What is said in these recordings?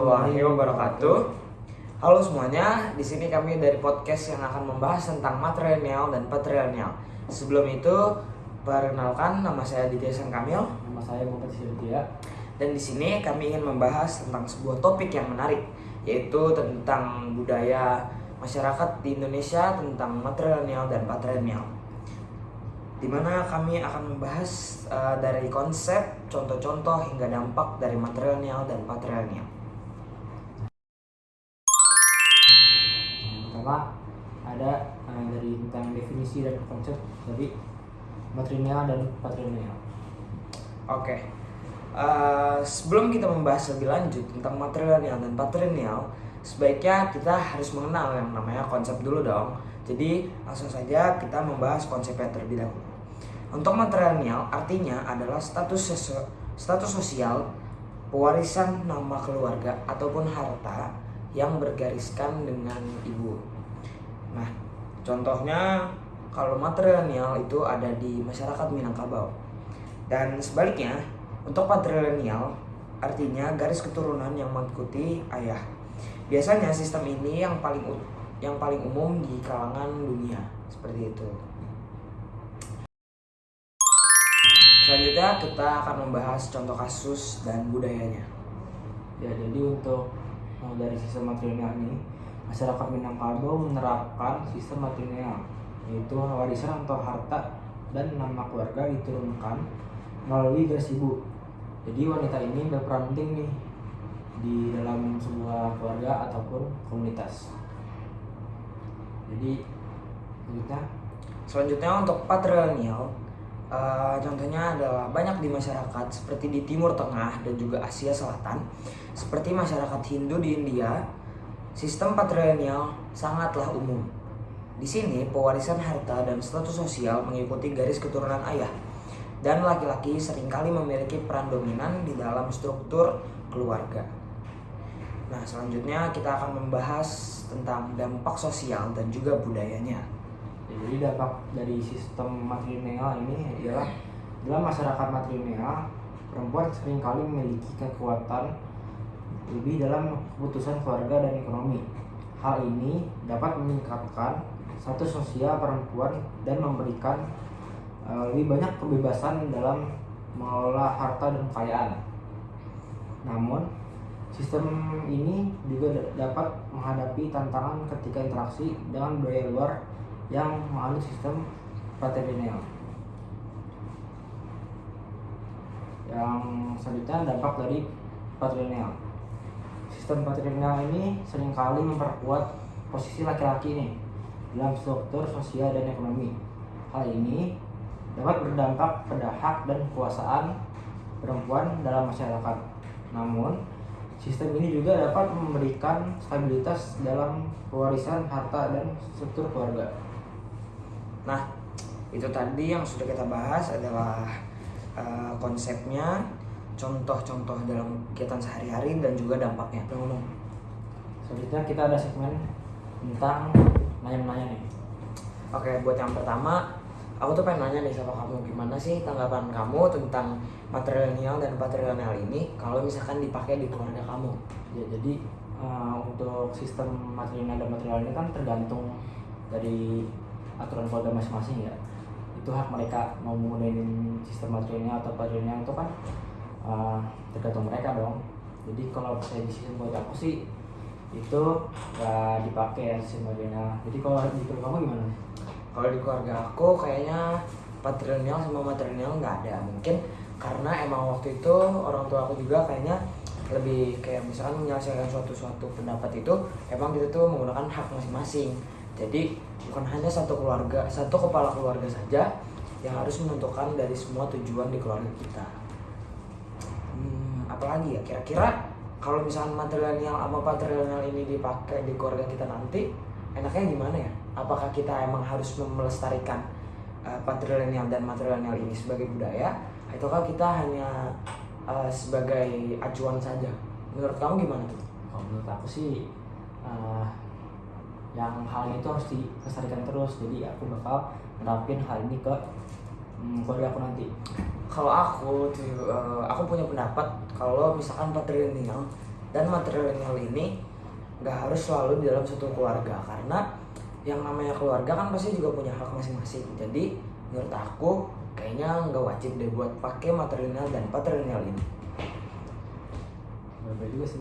warahmatullahi wabarakatuh. Halo semuanya, di sini kami dari podcast yang akan membahas tentang matrilineal dan patrilineal. Sebelum itu, perkenalkan, nama saya Didiasan Kamil. Nama saya Muhammad Syirdia. Dan di sini kami ingin membahas tentang sebuah topik yang menarik, yaitu tentang budaya masyarakat di Indonesia tentang matrilineal dan patrilineal. Di mana kami akan membahas dari konsep, contoh-contoh hingga dampak dari matrilineal dan patrilineal. Yang pertama ada dari tentang definisi dan konsep dari matrilineal dan patrilineal. Oke. Sebelum kita membahas lebih lanjut tentang matrilineal dan patrilineal, sebaiknya kita harus mengenal yang namanya konsep dulu dong. Jadi langsung saja kita membahas konsepnya terlebih dahulu. Untuk matrilineal artinya adalah status sosial, pewarisan nama keluarga ataupun harta yang bergariskan dengan ibu. Nah, contohnya kalau matrilineal itu ada di masyarakat Minangkabau. Dan sebaliknya, untuk patrilineal artinya garis keturunan yang mengikuti ayah. Biasanya sistem ini yang paling umum di kalangan dunia, seperti itu. Selanjutnya kita akan membahas contoh kasus dan budayanya. Ya, jadi untuk dari sistem matrilineal ini, masyarakat Minangkabau menerapkan sistem matrilineal, yaitu warisan atau harta dan nama keluarga diturunkan melalui garis ibu. Jadi wanita ini berperan penting nih di dalam sebuah keluarga ataupun komunitas. Jadi Selanjutnya untuk patrilineal, contohnya adalah banyak di masyarakat seperti di Timur Tengah dan juga Asia Selatan, seperti masyarakat Hindu di India. Sistem patrilineal sangatlah umum. Di sini pewarisan harta dan status sosial mengikuti garis keturunan ayah, dan laki-laki seringkali memiliki peran dominan di dalam struktur keluarga. Nah, selanjutnya kita akan membahas tentang dampak sosial dan juga budayanya. Jadi dampak dari sistem matrilineal ini adalah dalam masyarakat matrilineal, perempuan seringkali memiliki kekuatan lebih dalam keputusan keluarga dan ekonomi. Hal ini dapat meningkatkan status sosial perempuan dan memberikan lebih banyak kebebasan dalam mengelola harta dan kekayaan. Namun, sistem ini juga dapat menghadapi tantangan ketika interaksi dengan budaya luar yang menganut sistem patrilineal. Yang selanjutnya dampak dari patrilineal. Sistem patrilineal ini seringkali memperkuat posisi laki-laki nih dalam struktur sosial dan ekonomi. Hal ini dapat berdampak pada hak dan kekuasaan perempuan dalam masyarakat. Namun, sistem ini juga dapat memberikan stabilitas dalam pewarisan harta dan struktur keluarga. Nah, itu tadi yang sudah kita bahas adalah konsepnya, contoh-contoh dalam kegiatan sehari-hari dan juga dampaknya. Selanjutnya kita ada segmen tentang nanya-nanya nih. Oke, buat yang pertama, aku tuh pengen nanya nih sama kamu, gimana sih tanggapan kamu tentang matrilineal dan patrilineal ini kalau misalkan dipakai di keluarga kamu? Ya, jadi untuk sistem matrilineal dan patrilineal ini kan tergantung dari aturan keluarga masing-masing ya. Itu hak mereka mau menggunakan sistem matrilineal atau patrilineal itu kan tergantung mereka dong. Jadi kalau saya di sistem keluarga aku sih itu gak dipakai ya sistem matrilineal. Jadi kalau di keluarga kamu gimana? Kalau di keluarga aku kayaknya patrilineal sama matrilineal nggak ada. Mungkin karena emang waktu itu orang tua aku juga kayaknya lebih kayak misalkan menyelesaikan suatu pendapat itu emang kita tuh menggunakan hak masing-masing. Jadi bukan hanya satu kepala keluarga saja yang harus menentukan dari semua tujuan di keluarga kita. Apalagi ya kira-kira kalau misalkan matrilineal sama patrilineal ini dipakai di keluarga kita nanti enaknya gimana ya? Apakah kita emang harus melestarikan patrilineal dan matrilineal ini sebagai budaya, ataukah kita hanya sebagai acuan saja? Menurut kamu gimana tuh? Kalau menurut aku sih yang hal itu harus dilestarikan terus. Jadi aku bakal nerapin hal ini ke keluarga aku nanti. Kalau aku punya pendapat kalau misalkan patrilineal dan matrilineal ini nggak harus selalu di dalam satu keluarga, karena yang namanya keluarga kan pasti juga punya hak masing-masing. Jadi menurut aku kayaknya nggak wajib deh buat pakai matrilineal dan patrilineal ini. Berbeda juga sih.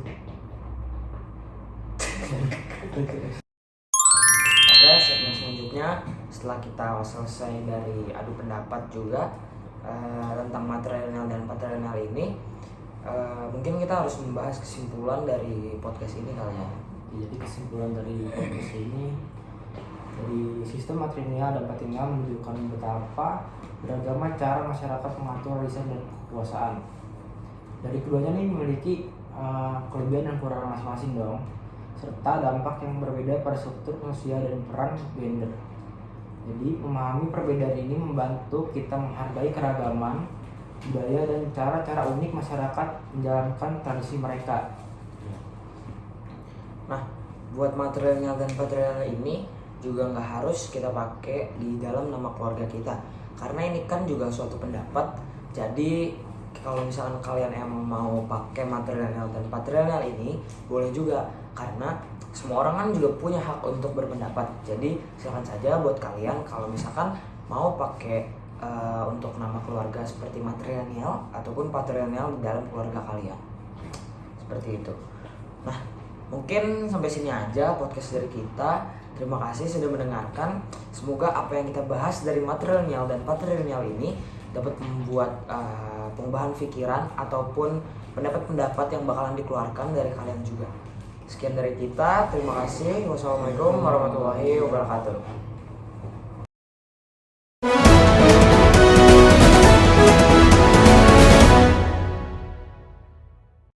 Oke, segmen selanjutnya setelah kita selesai dari adu pendapat juga tentang matrilineal dan patrilineal ini, mungkin kita harus membahas kesimpulan dari podcast ini kali ya. Jadi kesimpulan dari podcast ini, dari sistem matrilineal dan patrilineal menunjukkan betapa beragam cara masyarakat mengatur warisan dan kekuasaan. Dari keduanya ini memiliki kelebihan dan kekurangan masing-masing dong, serta dampak yang berbeda pada struktur sosial dan peran gender. Jadi memahami perbedaan ini membantu kita menghargai keragaman budaya dan cara-cara unik masyarakat menjalankan tradisi mereka. Nah, buat matrilineal dan patrilineal ini juga nggak harus kita pakai di dalam nama keluarga kita, karena ini kan juga suatu pendapat. Jadi kalau misalkan kalian emang mau pakai matrilineal dan patrilineal ini boleh juga, karena semua orang kan juga punya hak untuk berpendapat. Jadi silakan saja buat kalian kalau misalkan mau pakai untuk nama keluarga seperti matrilineal ataupun patrilineal di dalam keluarga kalian, seperti itu. Nah, mungkin sampai sini aja podcast dari kita. Terima kasih sudah mendengarkan. Semoga apa yang kita bahas dari matrilineal dan patrilineal ini dapat membuat pengubahan pikiran ataupun pendapat-pendapat yang bakalan dikeluarkan dari kalian juga. Sekian dari kita, terima kasih. Wassalamualaikum warahmatullahi wabarakatuh.